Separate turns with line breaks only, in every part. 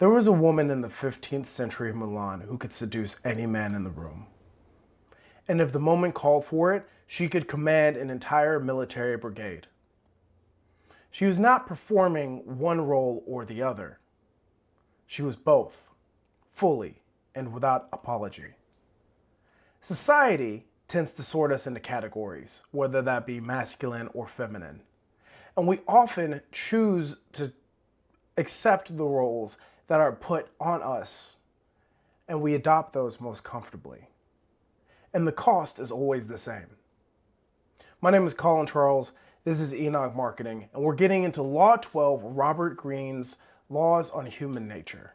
There was a woman in the 15th century Milan who could seduce any man in the room. And if the moment called for it, she could command an entire military brigade. She was not performing one role or the other. She was both, fully and without apology. Society tends to sort us into categories, whether that be masculine or feminine. And we often choose to accept the roles that are put on us, and we adopt those most comfortably. And the cost is always the same. My name is Colin Charles. This is Enoch Marketing, and we're getting into Law 12, Robert Greene's Laws on Human Nature.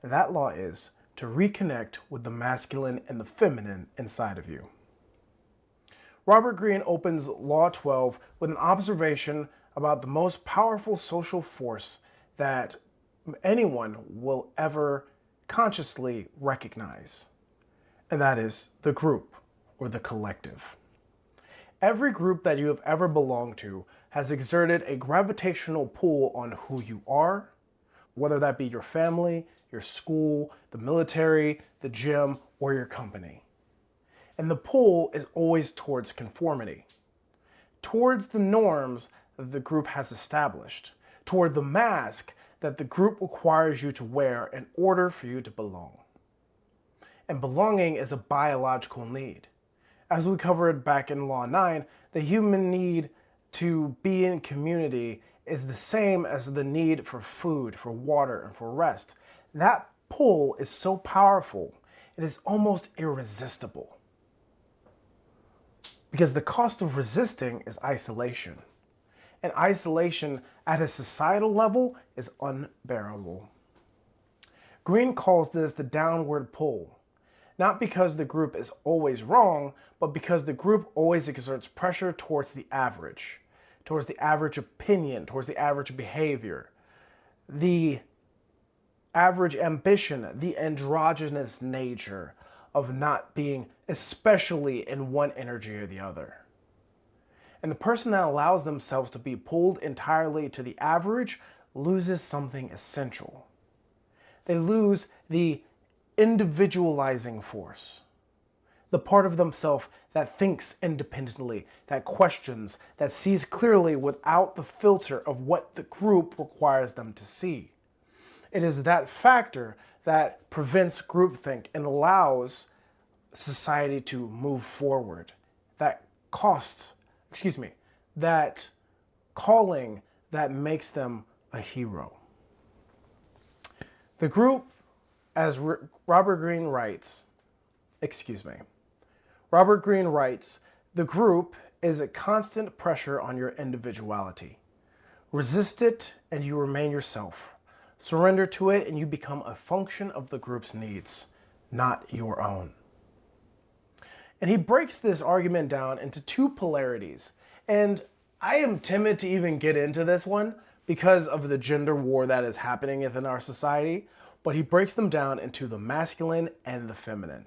And that law is to reconnect with the masculine and the feminine inside of you. Robert Greene opens Law 12 with an observation about the most powerful social force that anyone will ever consciously recognize, and that is the group or the collective. Every group that you have ever belonged to has exerted a gravitational pull on who you are, whether that be your family, your school, the military, the gym, or your company. And the pull is always towards conformity, towards the norms that the group has established, toward the mask that the group requires you to wear in order for you to belong. And belonging is a biological need. As we covered back in Law 9, the human need to be in community is the same as the need for food, for water, and for rest. That pull is so powerful, it is almost irresistible. Because the cost of resisting is isolation. And isolation at a societal level is unbearable. Greene calls this the downward pull, not because the group is always wrong, but because the group always exerts pressure towards the average opinion, towards the average behavior, the average ambition, the androgynous nature of not being especially in one energy or the other. And the person that allows themselves to be pulled entirely to the average loses something essential. They lose the individualizing force, the part of themselves that thinks independently, that questions, that sees clearly without the filter of what the group requires them to see. It is that factor that prevents groupthink and allows society to move forward. That calling that makes them a hero. The group, as Robert Greene writes, the group is a constant pressure on your individuality. Resist it and you remain yourself. Surrender to it and you become a function of the group's needs, not your own. And he breaks this argument down into two polarities. And I am timid to even get into this one because of the gender war that is happening within our society. But he breaks them down into the masculine and the feminine.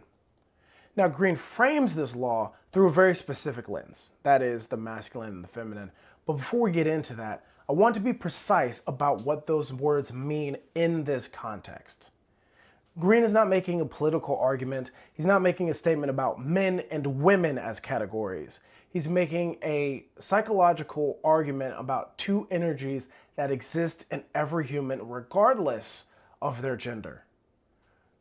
Now, Greene frames this law through a very specific lens. That is the masculine and the feminine. But before we get into that, I want to be precise about what those words mean in this context. Greene is not making a political argument. He's not making a statement about men and women as categories. He's making a psychological argument about two energies that exist in every human regardless of their gender.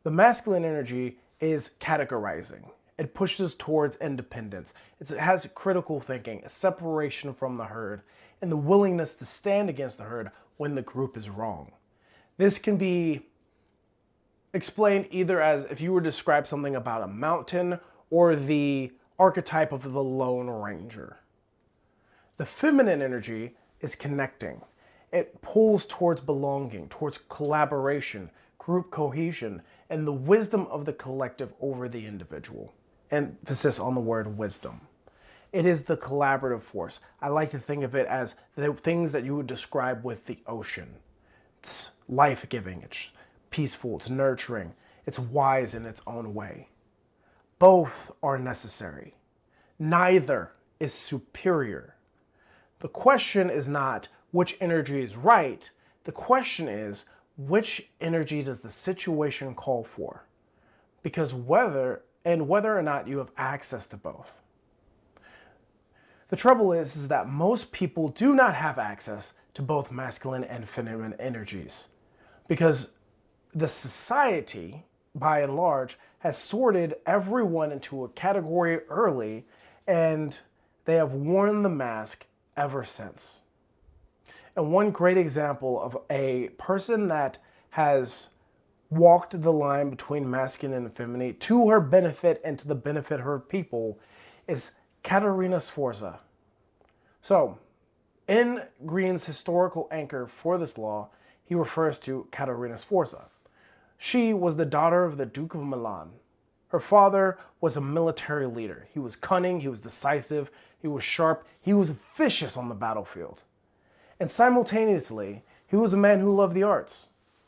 The masculine energy is categorizing. It pushes towards independence. It has critical thinking, a separation from the herd, and the willingness to stand against the herd when the group is wrong. This can be explained either as if you were to describe something about a mountain or the archetype of the Lone Ranger. The feminine energy is connecting. It pulls towards belonging, towards collaboration, group cohesion, and the wisdom of the collective over the individual. Emphasis on the word wisdom. It is the collaborative force. I like to think of it as the things that you would describe with the ocean. It's life-giving, it's peaceful, it's nurturing, it's wise in its own way. Both are necessary. Neither is superior. The question is not which energy is right. The question is, which energy does the situation call for? Because whether or not you have access to both. The trouble is that most people do not have access to both masculine and feminine energies because the society, by and large, has sorted everyone into a category early, and they have worn the mask ever since. And one great example of a person that has walked the line between masculine and feminine to her benefit and to the benefit of her people is Caterina Sforza. So, in Greene's historical anchor for this law, he refers to Caterina Sforza. She was the daughter of the Duke of Milan. Her father was a military leader. He was cunning, he was decisive, he was sharp, he was vicious on the battlefield. And simultaneously, he was a man who loved the arts.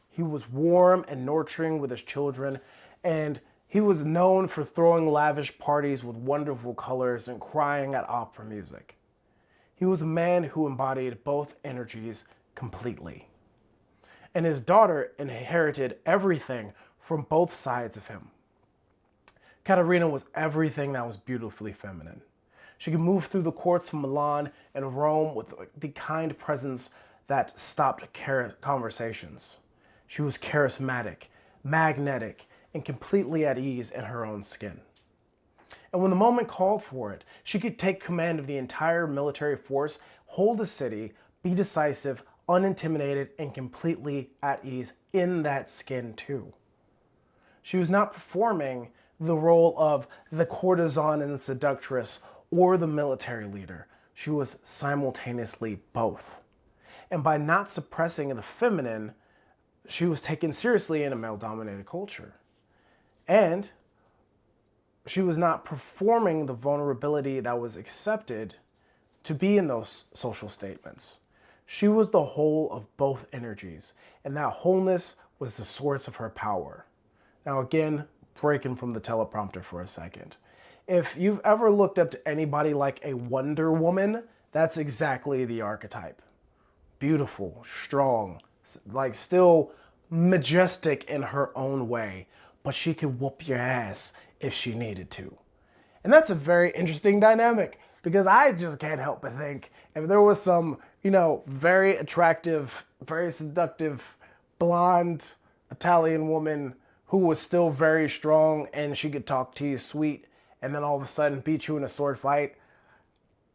He was warm and nurturing with his children, and he was known for throwing lavish parties with wonderful colors and crying at opera music. He was a man who embodied both energies completely. And his daughter inherited everything from both sides of him. Caterina was everything that was beautifully feminine. She could move through the courts of Milan and Rome with the kind presence that stopped conversations. She was charismatic, magnetic, and completely at ease in her own skin. And when the moment called for it, she could take command of the entire military force, hold a city, be decisive, unintimidated, and completely at ease in that skin too. She was not performing the role of the courtesan and seductress or the military leader. She was simultaneously both. And by not suppressing the feminine, she was taken seriously in a male-dominated culture. And she was not performing the vulnerability that was accepted to be in those social statements. She was the whole of both energies, and that wholeness was the source of her power. Now again, breaking from the teleprompter for a second. If you've ever looked up to anybody like a Wonder Woman, that's exactly the archetype. Beautiful, strong, like still majestic in her own way, but she could whoop your ass if she needed to. And that's a very interesting dynamic because I just can't help but think if there was some, very attractive, very seductive, blonde Italian woman who was still very strong and she could talk to you sweet and then all of a sudden beat you in a sword fight,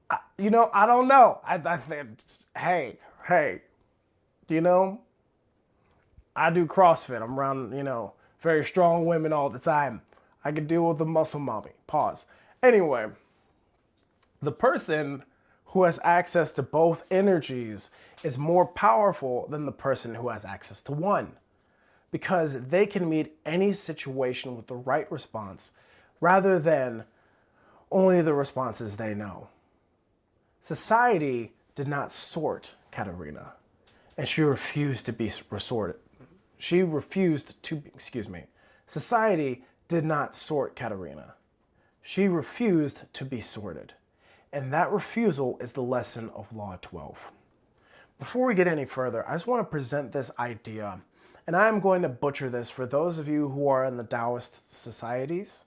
I don't know. I think, hey, I do CrossFit. I'm around, very strong women all the time. I could deal with the muscle mommy. Pause. Anyway, the person who has access to both energies is more powerful than the person who has access to one because they can meet any situation with the right response rather than only the responses they know. Society did not sort Caterina, and she refused to be resorted. Society did not sort Caterina. She refused to be sorted. And that refusal is the lesson of Law 12. Before we get any further, I just want to present this idea, and I'm going to butcher this for those of you who are in the Taoist societies.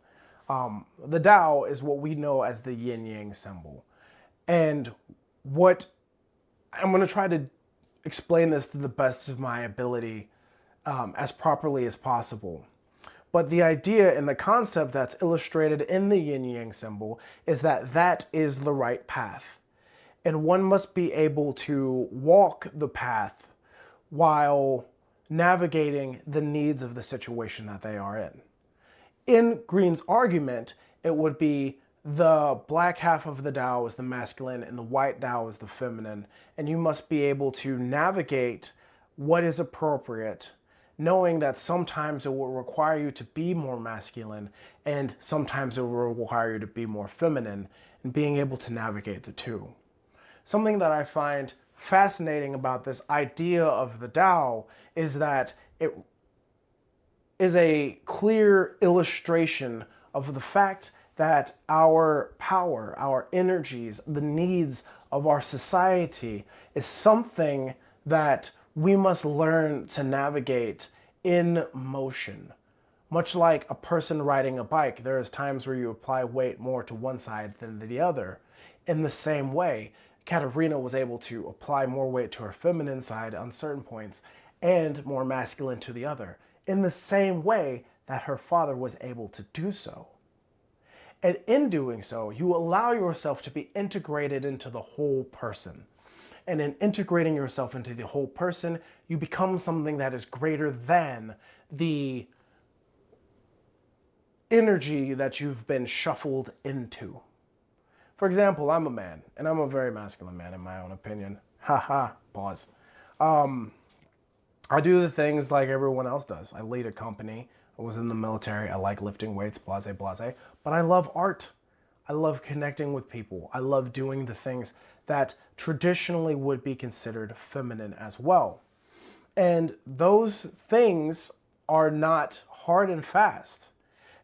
The Tao is what we know as the yin-yang symbol. And what I'm going to try to explain this to the best of my ability as properly as possible. But the idea and the concept that's illustrated in the yin-yang symbol is that that is the right path. And one must be able to walk the path while navigating the needs of the situation that they are in. In Greene's argument, it would be the black half of the Tao is the masculine and the white Tao is the feminine. And you must be able to navigate what is appropriate, knowing that sometimes it will require you to be more masculine and sometimes it will require you to be more feminine, and being able to navigate the two. Something that I find fascinating about this idea of the Tao is that it is a clear illustration of the fact that our power, our energies, the needs of our society is something that We must learn to navigate in motion. Much like a person riding a bike, there is times where you apply weight more to one side than the other. In the same way, Katerina was able to apply more weight to her feminine side on certain points and more masculine to the other, in the same way that her father was able to do so. And in doing so, you allow yourself to be integrated into the whole person. And in integrating yourself into the whole person, you become something that is greater than the energy that you've been shuffled into. For example, I'm a man, and I'm a very masculine man in my own opinion. Haha, pause. I do the things like everyone else does. I lead a company. I was in the military. I like lifting weights, blase, blase. But I love art. I love connecting with people. I love doing the things that traditionally would be considered feminine as well. And those things are not hard and fast.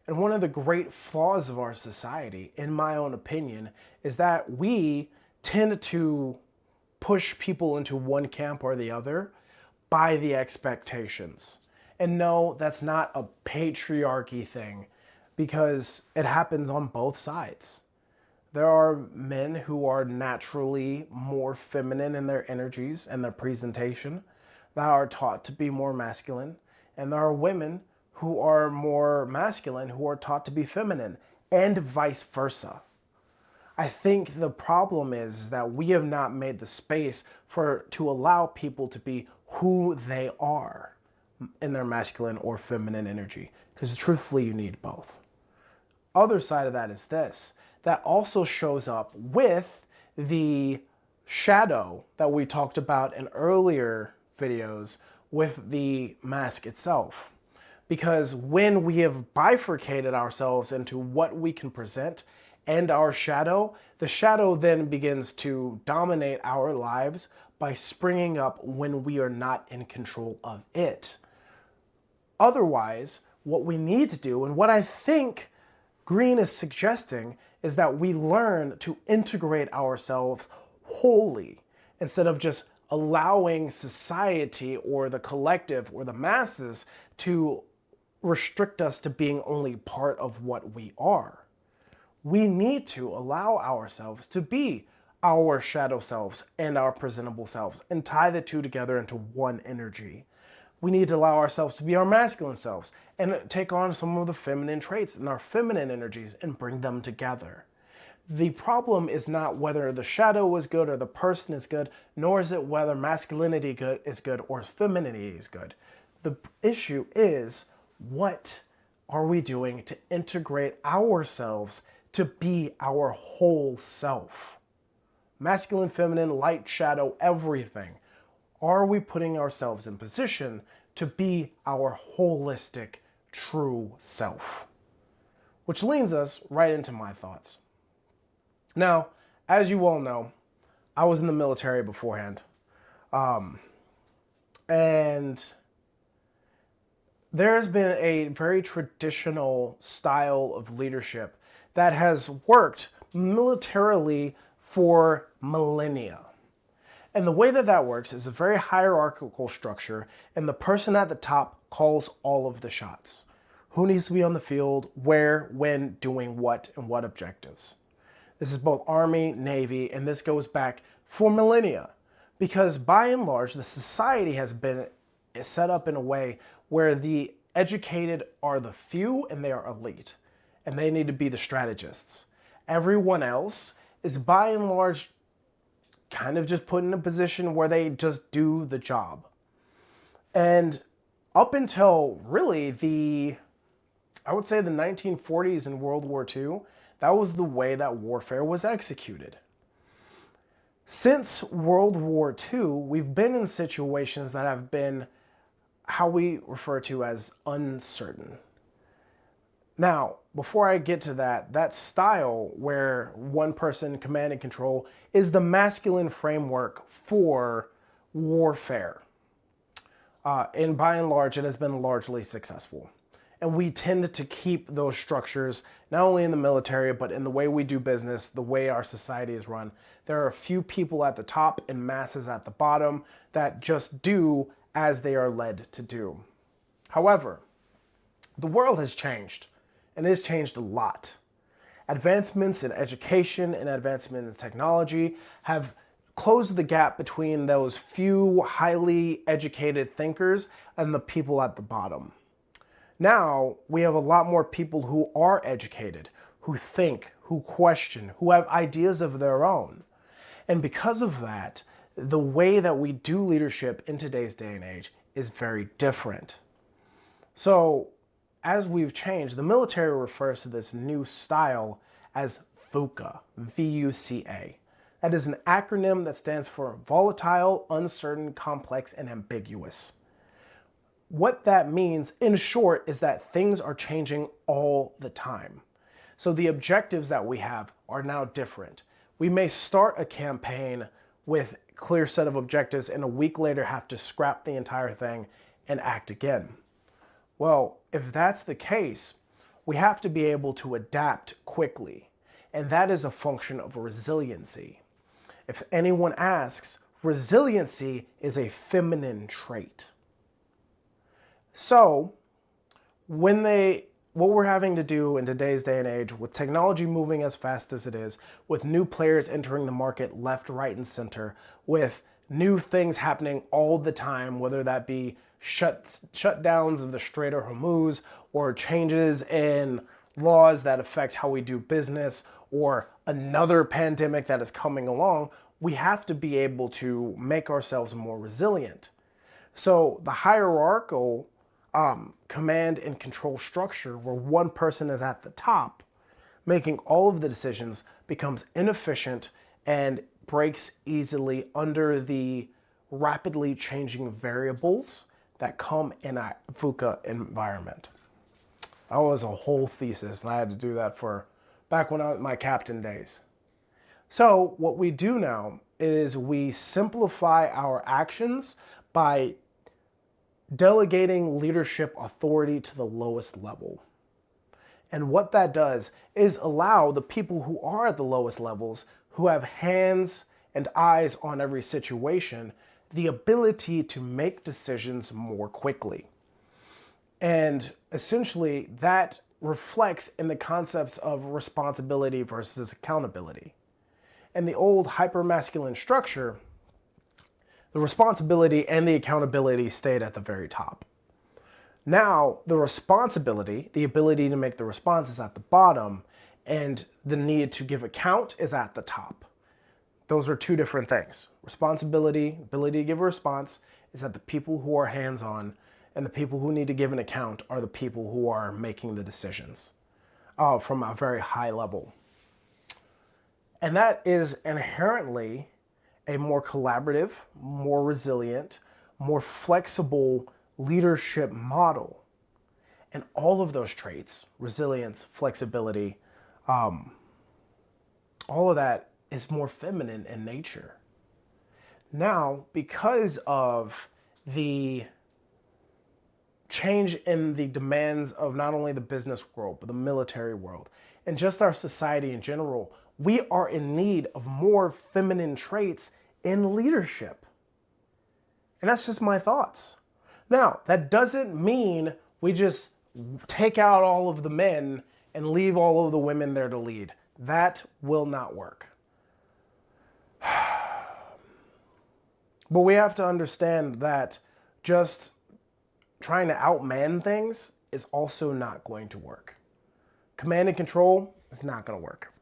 And one of the great flaws of our society, in my own opinion, is that we tend to push people into one camp or the other by the expectations. And no, that's not a patriarchy thing, because it happens on both sides. There are men who are naturally more feminine in their energies and their presentation that are taught to be more masculine. And there are women who are more masculine who are taught to be feminine, and vice versa. I think the problem is that we have not made the space to allow people to be who they are in their masculine or feminine energy, because truthfully you need both. Other side of that is this, that also shows up with the shadow that we talked about in earlier videos with the mask itself. Because when we have bifurcated ourselves into what we can present and our shadow, the shadow then begins to dominate our lives by springing up when we are not in control of it. Otherwise, what we need to do, and what I think Greene is suggesting, is that we learn to integrate ourselves wholly instead of just allowing society or the collective or the masses to restrict us to being only part of what we are. We need to allow ourselves to be our shadow selves and our presentable selves and tie the two together into one energy. We need to allow ourselves to be our masculine selves and take on some of the feminine traits and our feminine energies and bring them together. The problem is not whether the shadow is good or the person is good, nor is it whether masculinity is good or femininity is good. The issue is, what are we doing to integrate ourselves to be our whole self? Masculine, feminine, light, shadow, everything. Are we putting ourselves in position to be our holistic, true self? Which leads us right into my thoughts. Now, as you all know, I was in the military beforehand. And there has been a very traditional style of leadership that has worked militarily for millennia. And the way that that works is a very hierarchical structure, and the person at the top calls all of the shots. Who needs to be on the field, where, when, doing what, and what objectives. This is both Army, Navy, and this goes back for millennia. Because by and large, the society has been set up in a way where the educated are the few and they are elite. And they need to be the strategists. Everyone else is by and large kind of just put in a position where they just do the job. And up until really I would say the 1940s and World War II, that was the way that warfare was executed. Since World War II, we've been in situations that have been how we refer to as uncertain. Now, before I get to that style where one person command and control is the masculine framework for warfare. And by and large, it has been largely successful. And we tend to keep those structures, not only in the military, but in the way we do business, the way our society is run. There are a few people at the top and masses at the bottom that just do as they are led to do. However, the world has changed, and it has changed a lot. Advancements in education and advancements in technology have closed the gap between those few highly educated thinkers and the people at the bottom. Now, we have a lot more people who are educated, who think, who question, who have ideas of their own. And because of that, the way that we do leadership in today's day and age is very different. So, as we've changed, the military refers to this new style as VUCA, V-U-C-A. That is an acronym that stands for volatile, uncertain, complex, and ambiguous. What that means, in short, is that things are changing all the time. So the objectives that we have are now different. We may start a campaign with a clear set of objectives and a week later have to scrap the entire thing and act again. Well, if that's the case, we have to be able to adapt quickly. And that is a function of resiliency. If anyone asks, resiliency is a feminine trait. So, what we're having to do in today's day and age, with technology moving as fast as it is, with new players entering the market left, right, and center, with new things happening all the time, whether that be shutdowns of the Strait of Hormuz, or changes in laws that affect how we do business, or another pandemic that is coming along, we have to be able to make ourselves more resilient. So the hierarchical command and control structure, where one person is at the top making all of the decisions, becomes inefficient and breaks easily under the rapidly changing variables that come in a VUCA environment. That was a whole thesis, and I had to do that for back when I was my captain days. So what we do now is we simplify our actions by delegating leadership authority to the lowest level. And what that does is allow the people who are at the lowest levels, who have hands and eyes on every situation, the ability to make decisions more quickly. And essentially that reflects in the concepts of responsibility versus accountability. In the old hypermasculine structure, the responsibility and the accountability stayed at the very top. Now, the responsibility, the ability to make the response, is at the bottom, and the need to give account is at the top. Those are two different things. Responsibility, ability to give a response, is at the people who are hands-on, and the people who need to give an account are the people who are making the decisions from a very high level. And that is inherently a more collaborative, more resilient, more flexible leadership model. And all of those traits, resilience, flexibility, all of that is more feminine in nature. Now, because of the change in the demands of not only the business world, but the military world, and just our society in general, we are in need of more feminine traits in leadership. And that's just my thoughts. Now, that doesn't mean we just take out all of the men and leave all of the women there to lead. That will not work. But we have to understand that just trying to outman things is also not going to work. Command and control is not going to work.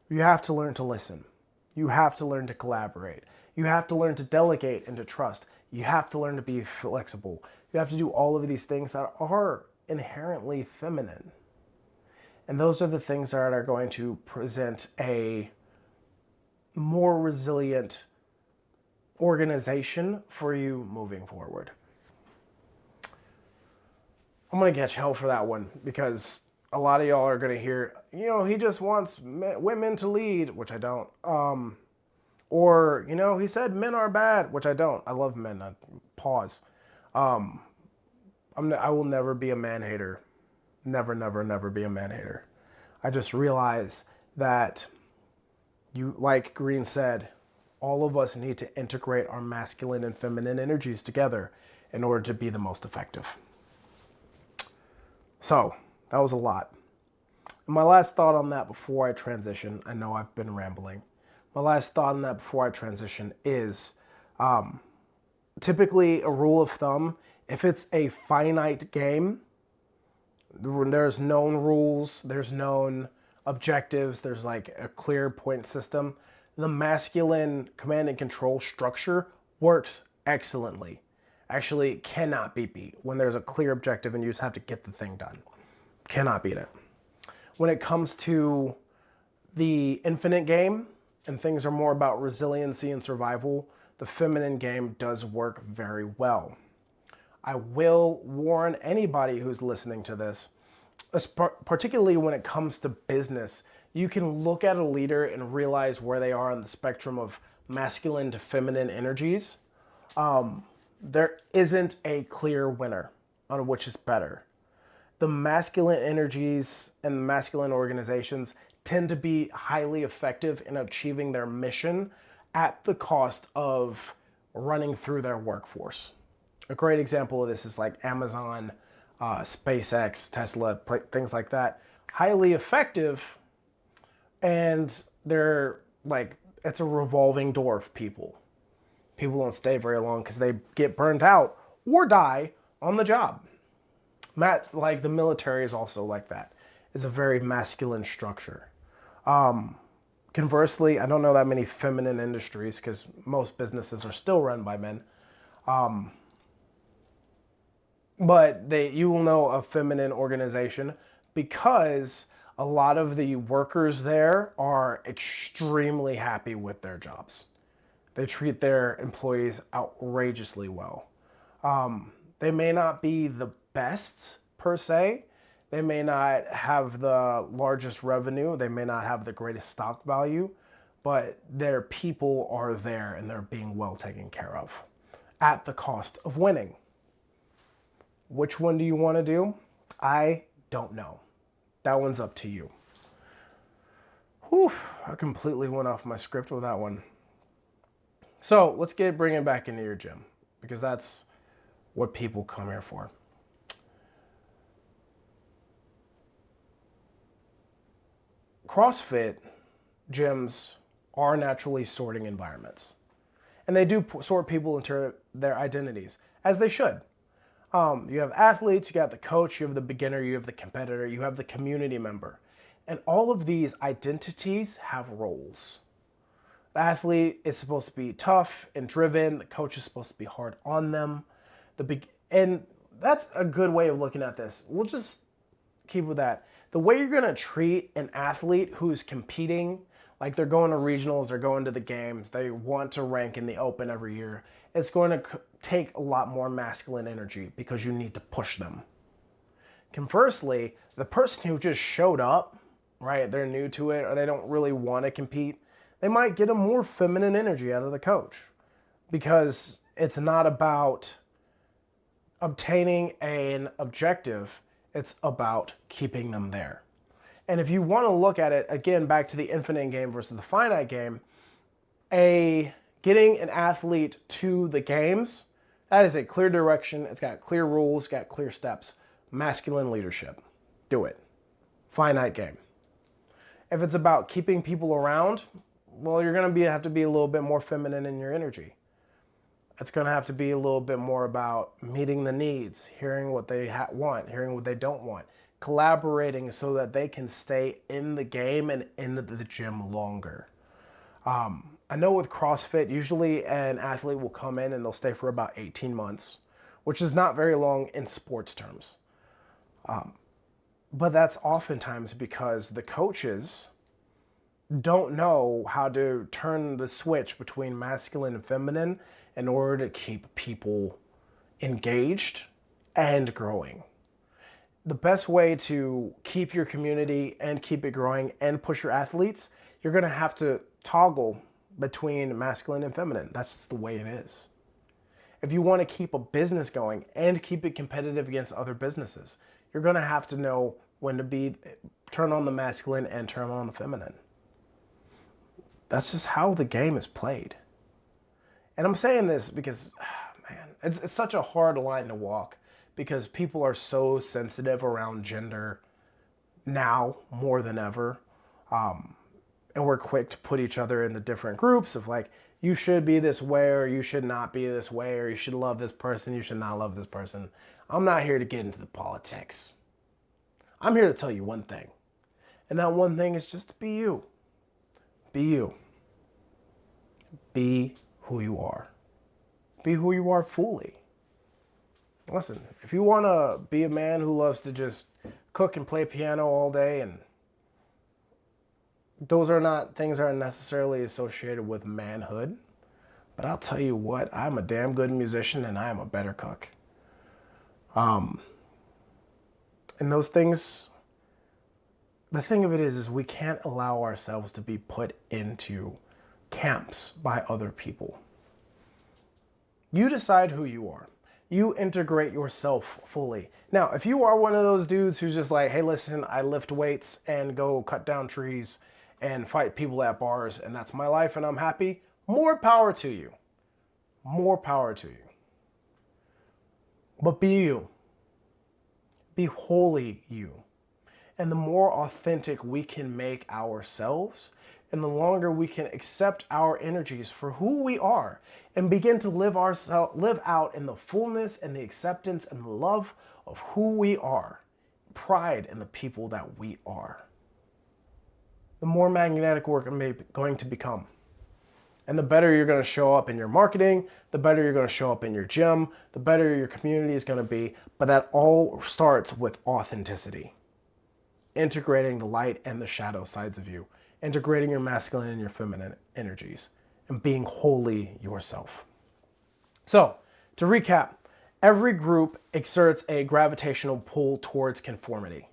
You have to learn to listen. You have to learn to collaborate. You have to learn to delegate and to trust. You have to learn to be flexible. You have to do all of these things that are inherently feminine. And those are the things that are going to present a more resilient organization for you moving forward. I'm going to catch hell for that one because a lot of y'all are going to hear, he just wants women to lead, which I don't. Or, he said men are bad, which I don't. I love men. Pause. I will never be a man hater. never, never, never be a man-hater. I just realize that you, like Greene said, all of us need to integrate our masculine and feminine energies together in order to be the most effective. So, that was a lot. And my last thought on that before I transition, I know I've been rambling. My last thought on that before I transition is typically a rule of thumb, if it's a finite game, there's known rules, there's known objectives, there's like a clear point system, the masculine command and control structure works excellently. Actually, cannot be beat when there's a clear objective and you just have to get the thing done. Cannot beat it. When it comes to the infinite game and things are more about resiliency and survival, the feminine game does work very well. I will warn anybody who's listening to this, particularly when it comes to business, you can look at a leader and realize where they are on the spectrum of masculine to feminine energies. There isn't a clear winner on which is better. The masculine energies and the masculine organizations tend to be highly effective in achieving their mission at the cost of running through their workforce. A great example of this is like Amazon, SpaceX, Tesla, things like that. Highly effective, and they're like, it's a revolving door of people. People don't stay very long because they get burnt out or die on the job. Like the military is also like that. It's a very masculine structure. Conversely, I don't know that many feminine industries because most businesses are still run by men. But you will know a feminine organization because a lot of the workers there are extremely happy with their jobs. They treat their employees outrageously well. They may not be the best per se. They may not have the largest revenue. They may not have the greatest stock value, but their people are there and they're being well taken care of at the cost of winning. Which one do you want to do? I don't know. That one's up to you. Whew, I completely went off my script with that one. So let's bring it back into your gym because that's what people come here for. CrossFit gyms are naturally sorting environments. And they do sort people into their identities, as they should. You have athletes, you got the coach, you have the beginner, you have the competitor, you have the community member. And all of these identities have roles. The athlete is supposed to be tough and driven. The coach is supposed to be hard on them. And that's a good way of looking at this. We'll just keep with that. The way you're going to treat an athlete who's competing, like they're going to regionals, they're going to the games, they want to rank in the open every year, it's going to take a lot more masculine energy because you need to push them. Conversely, the person who just showed up, right, they're new to it or they don't really want to compete, they might get a more feminine energy out of the coach because it's not about obtaining an objective, it's about keeping them there. And if you want to look at it, again, back to the infinite game versus the finite game, getting an athlete to the games, that is a clear direction, it's got clear rules, got clear steps. Masculine leadership. Do it. Finite game. If it's about keeping people around, well, you're going to have to be a little bit more feminine in your energy. It's going to have to be a little bit more about meeting the needs, hearing what they want, hearing what they don't want, collaborating so that they can stay in the game and in the gym longer. I know with CrossFit, usually an athlete will come in and they'll stay for about 18 months, which is not very long in sports terms. But that's oftentimes because the coaches don't know how to turn the switch between masculine and feminine in order to keep people engaged and growing. The best way to keep your community and keep it growing and push your athletes, you're going to have to toggle between masculine and feminine. That's just the way it is. If you want to keep a business going and keep it competitive against other businesses, you're going to have to know when to turn on the masculine and turn on the feminine. That's just how the game is played. And I'm saying this because, man, it's such a hard line to walk because people are so sensitive around gender now more than ever. And we're quick to put each other into different groups of like, you should be this way or you should not be this way, or you should love this person, you should not love this person. I'm not here to get into the politics. I'm here to tell you one thing. And that one thing is just be you. Be you. Be who you are. Be who you are fully. Listen, if you want to be a man who loves to just cook and play piano all day, and those are not things that are necessarily associated with manhood, but I'll tell you what, I'm a damn good musician and I am a better cook. And those things, the thing of it is we can't allow ourselves to be put into camps by other people. You decide who you are. You integrate yourself fully. Now, if you are one of those dudes who's just like, hey, listen, I lift weights and go cut down trees and fight people at bars, and that's my life and I'm happy, more power to you. More power to you. But be you. Be wholly you. And the more authentic we can make ourselves, and the longer we can accept our energies for who we are and begin to live out in the fullness and the acceptance and the love of who we are, pride in the people that we are, the more magnetic we're going to become. And the better you're going to show up in your marketing, the better you're going to show up in your gym, the better your community is going to be. But that all starts with authenticity. Integrating the light and the shadow sides of you. Integrating your masculine and your feminine energies. And being wholly yourself. So, to recap, every group exerts a gravitational pull towards conformity.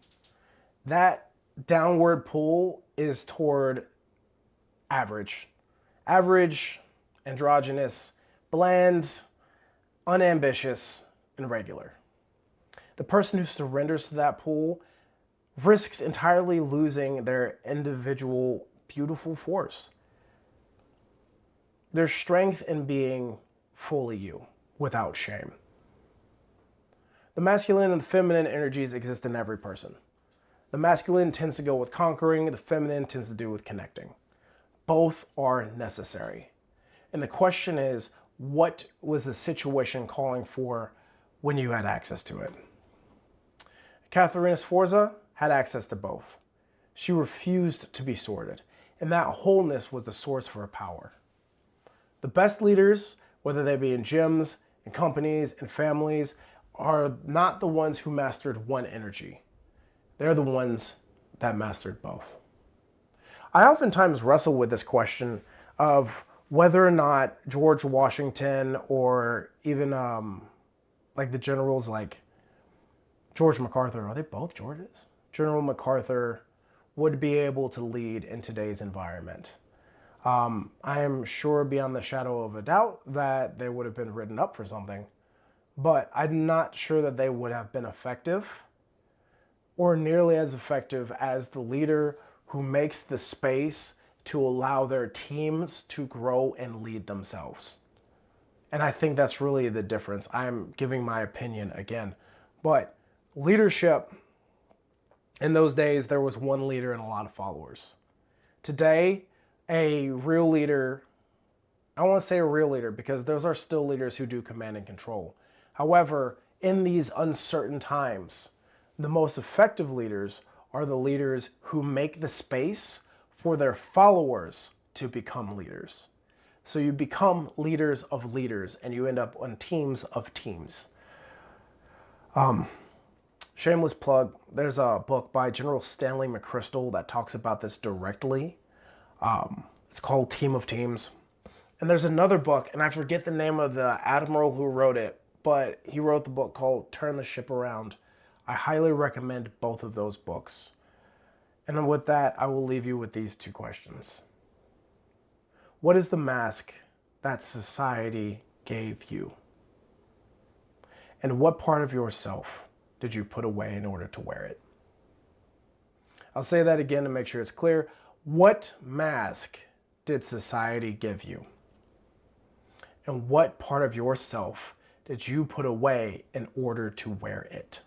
That downward pull is toward average. Average, androgynous, bland, unambitious, and regular. The person who surrenders to that pull risks entirely losing their individual beautiful force. Their strength in being fully you, without shame. The masculine and the feminine energies exist in every person. The masculine tends to go with conquering, the feminine tends to do with connecting. Both are necessary. And the question is, what was the situation calling for when you had access to it? Katharina Sforza had access to both. She refused to be sorted, and that wholeness was the source for her power. The best leaders, whether they be in gyms, in companies, in families, are not the ones who mastered one energy. They're the ones that mastered both. I oftentimes wrestle with this question of whether or not George Washington or even like the generals like George MacArthur, are they both Georges? General MacArthur would be able to lead in today's environment. I am sure beyond the shadow of a doubt that they would have been written up for something, but I'm not sure that they would have been effective or nearly as effective as the leader who makes the space to allow their teams to grow and lead themselves. And I think that's really the difference. I'm giving my opinion again. But leadership, in those days, there was one leader and a lot of followers. Today, a real leader, I want to say a real leader because those are still leaders who do command and control. However, in these uncertain times, the most effective leaders are the leaders who make the space for their followers to become leaders. So you become leaders of leaders and you end up on teams of teams. Shameless plug, there's a book by General Stanley McChrystal that talks about this directly. It's called Team of Teams. And there's another book, and I forget the name of the admiral who wrote it, but he wrote the book called Turn the Ship Around. I highly recommend both of those books. And with that, I will leave you with these two questions. What is the mask that society gave you? And what part of yourself did you put away in order to wear it? I'll say that again to make sure it's clear. What mask did society give you? And what part of yourself did you put away in order to wear it?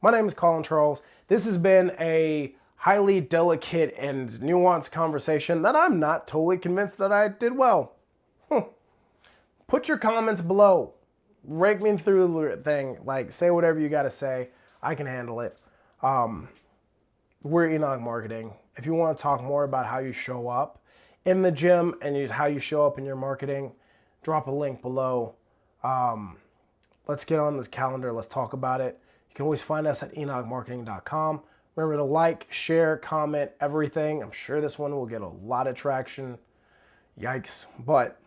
My name is Colin Charles. This has been a highly delicate and nuanced conversation that I'm not totally convinced that I did well. Put your comments below. Rake me through the thing. Like, say whatever you got to say. I can handle it. We're Enoch Marketing. If you want to talk more about how you show up in the gym and how you show up in your marketing, drop a link below. Let's get on this calendar. Let's talk about it. You can always find us at enochmarketing.com. Remember to like, share, comment, everything. I'm sure this one will get a lot of traction. Yikes. But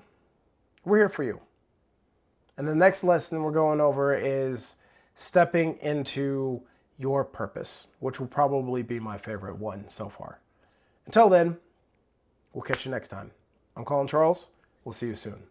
we're here for you. And the next lesson we're going over is stepping into your purpose, which will probably be my favorite one so far. Until then, we'll catch you next time. I'm Colin Charles. We'll see you soon.